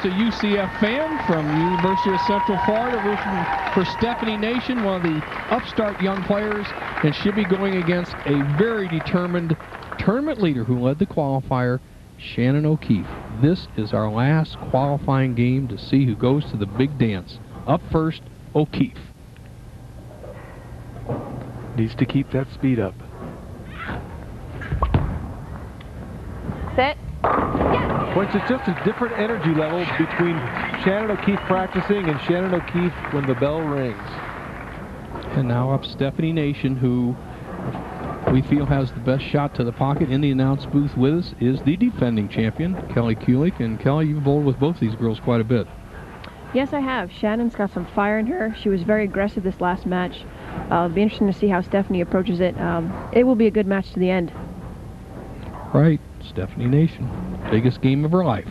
a UCF fan from University of Central Florida, rooting for Stefanie Nation, one of the upstart young players, and she'll be going against a very determined tournament leader who led the qualifier, Shannon O'Keefe. This is our last qualifying game to see who goes to the big dance. Up first, O'Keefe. Needs to keep that speed up. Sit. Which is just a different energy level between Shannon O'Keefe practicing and Shannon O'Keefe when the bell rings. And now up Stefanie Nation, who we feel has the best shot to the pocket. In the announce booth with us is the defending champion, Kelly Kulik. And Kelly, you've bowled with both these girls quite a bit. Yes, I have. Shannon's got some fire in her. She was very aggressive this last match. It'll be interesting to see how Stefanie approaches it. It will be a good match to the end. Right, Stefanie Nation, biggest game of her life.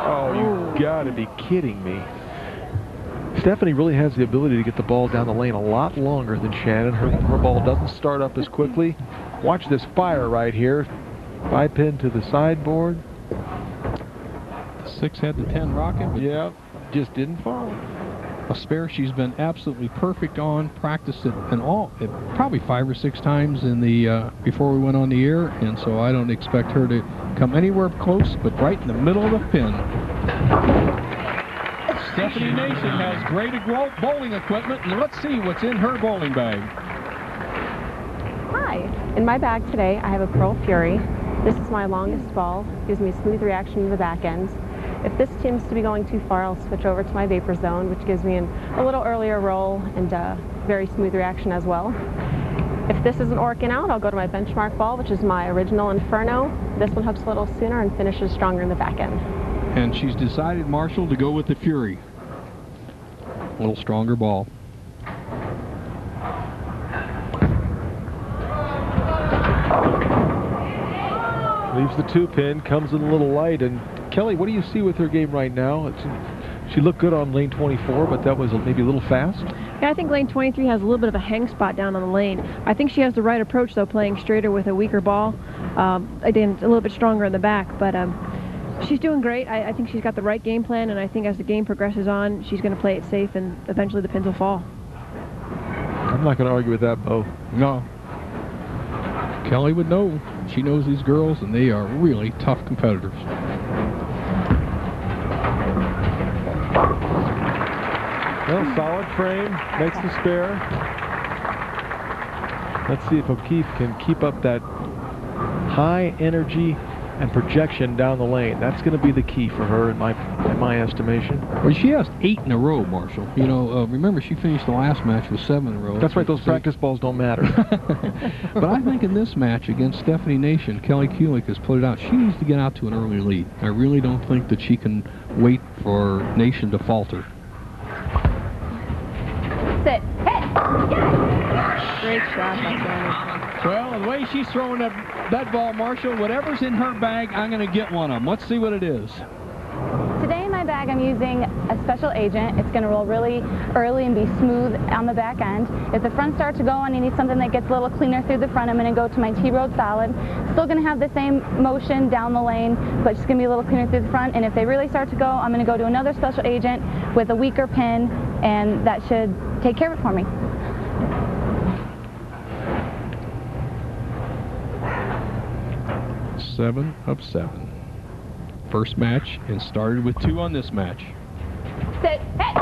Oh, you gotta be kidding me. Stefanie really has the ability to get the ball down the lane a lot longer than Shannon. Her ball doesn't start up as quickly. Watch this fire right here. 5-pin to the sideboard. The 6 had the 10 rocket. Yeah, just didn't fall. A spare she's been absolutely perfect on. Practiced it probably 5 or 6 times in the before we went on the air, and so I don't expect her to come anywhere close, but right in the middle of the pin. Stefanie Nation has great bowling equipment, and let's see what's in her bowling bag. Hi. In my bag today, I have a Pearl Fury. This is my longest ball. Gives me a smooth reaction in the back end. If this seems to be going too far, I'll switch over to my Vapor Zone, which gives me a little earlier roll and very smooth reaction as well. If this isn't working out, I'll go to my benchmark ball, which is my original Inferno. This one hooks a little sooner and finishes stronger in the back end. And she's decided, Marshall, to go with the Fury. A little stronger ball. Leaves the 2-pin, comes in a little light, and Kelly, what do you see with her game right now? She looked good on lane 24, but that was maybe a little fast. Yeah, I think lane 23 has a little bit of a hang spot down on the lane. I think she has the right approach, though, playing straighter with a weaker ball. Again, a little bit stronger in the back, but she's doing great. I think she's got the right game plan, and I think as the game progresses on, she's going to play it safe, and eventually the pins will fall. I'm not going to argue with that, Bo. No. Kelly would know. She knows these girls, and they are really tough competitors. Well, solid frame, makes the spare. Let's see if O'Keefe can keep up that high energy and projection down the lane. That's going to be the key for her in my estimation. Well, she has 8 in a row, Marshall. You know, remember she finished the last match with 7 in a row. That's right, those practice balls don't matter. But I think in this match against Stefanie Nation, Kelly Kulik has put it out. She needs to get out to an early lead. I really don't think that she can wait for Nation to falter. Sit. Hit. Great shot by Shannon. Well, the way she's throwing that ball, Marshall, whatever's in her bag, I'm going to get one of them. Let's see what it is. Today in my bag, I'm using a special agent. It's going to roll really early and be smooth on the back end. If the front starts to go and you need something that gets a little cleaner through the front, I'm going to go to my T-Road Solid. Still going to have the same motion down the lane, but just going to be a little cleaner through the front. And if they really start to go, I'm going to go to another special agent with a weaker pin, and that should take care of it for me. Seven of 7. First match, and started with 2 on this match. Sit. Hit.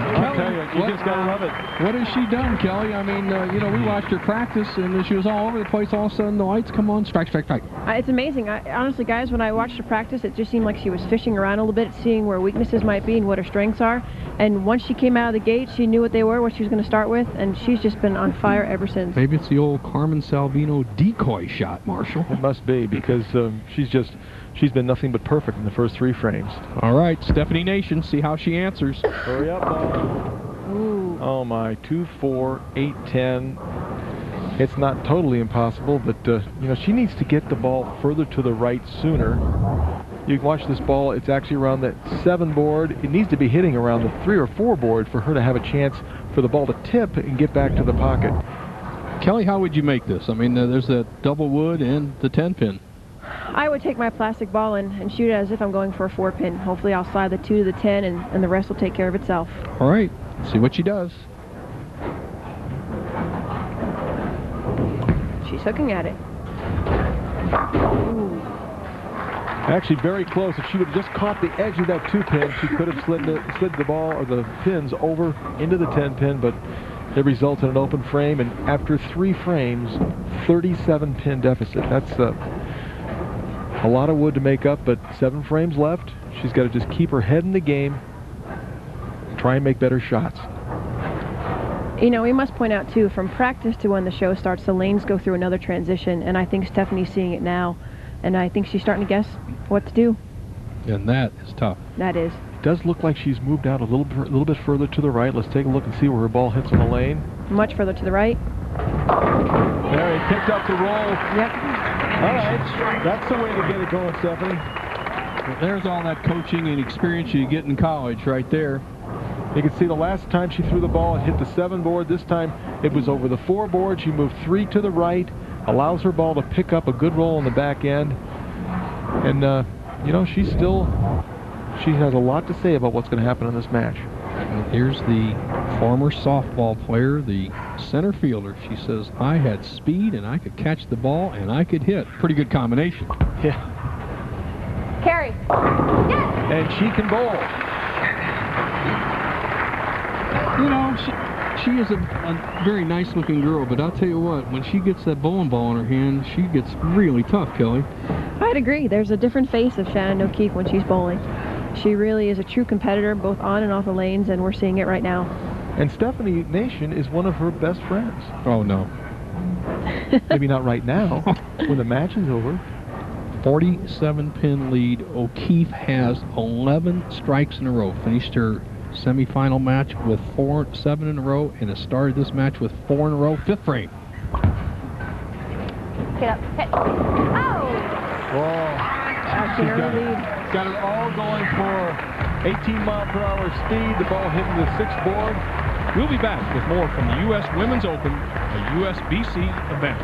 I'll tell you, you just gotta love it. What has she done, Kelly? I mean, you know, we watched her practice, and she was all over the place. All of a sudden, the lights come on, strike, strike, strike. It's amazing. Honestly, guys, when I watched her practice, it just seemed like she was fishing around a little bit, seeing where weaknesses might be and what her strengths are. And once she came out of the gate, she knew what they were, what she was going to start with, and she's just been on fire ever since. Maybe it's the old Carmen Salvino decoy shot, Marshall. It must be, because she's been nothing but perfect in the first 3 frames. All right, Stefanie Nation, see how she answers. Hurry up, ball. Ooh. Oh my, 2-4, 8-10. It's not totally impossible, but you know, she needs to get the ball further to the right sooner. You can watch this ball. It's actually around the 7 board. It needs to be hitting around the 3 or 4 board for her to have a chance for the ball to tip and get back to the pocket. Kelly, how would you make this? I mean, there's that double wood and the 10-pin. I would take my plastic ball and shoot it as if I'm going for a 4-pin. Hopefully I'll slide the 2 to the 10 and the rest will take care of itself. All right, see what she does. She's hooking at it. Ooh. Actually very close. If she would have just caught the edge of that 2-pin, she could have slid the ball or the pins over into the 10-pin, but it results in an open frame, and after 3 frames, 37-pin deficit. That's a lot of wood to make up, but 7 frames left. She's got to just keep her head in the game, try and make better shots. You know, we must point out, too, from practice to when the show starts, the lanes go through another transition, and I think Stefanie's seeing it now, and I think she's starting to guess what to do. And that is tough. That is. It does look like she's moved out a little bit further to the right. Let's take a look and see where her ball hits in the lane. Much further to the right. There, he picked up the roll. Yep. All right, that's the way to get it going, Stefanie. Well, there's all that coaching and experience you get in college right there. You can see the last time she threw the ball, it hit the 7 board. This time it was over the 4 board. She moved 3 to the right, allows her ball to pick up a good roll on the back end. And, you know, she has a lot to say about what's going to happen in this match. And here's the former softball player, the center fielder. She says, I had speed and I could catch the ball and I could hit. Pretty good combination. Yeah. Carry. Yes! And she can bowl. You know, she is a very nice-looking girl, but I'll tell you what, when she gets that bowling ball in her hand, she gets really tough, Kelly. I'd agree. There's a different face of Shannon O'Keefe when she's bowling. She really is a true competitor, both on and off the lanes, and we're seeing it right now. And Stefanie Nation is one of her best friends. Oh, no. Maybe not right now, when the match is over. 47-pin lead. O'Keefe has 11 strikes in a row. Finished her semifinal match with 7 in a row, and has started this match with 4 in a row. 5th frame. Get up. Hit. Oh! Whoa. She's got it all going for 18-mile-per-hour speed. The ball hitting the 6th board. We'll be back with more from the U.S. Women's Open, a USBC event.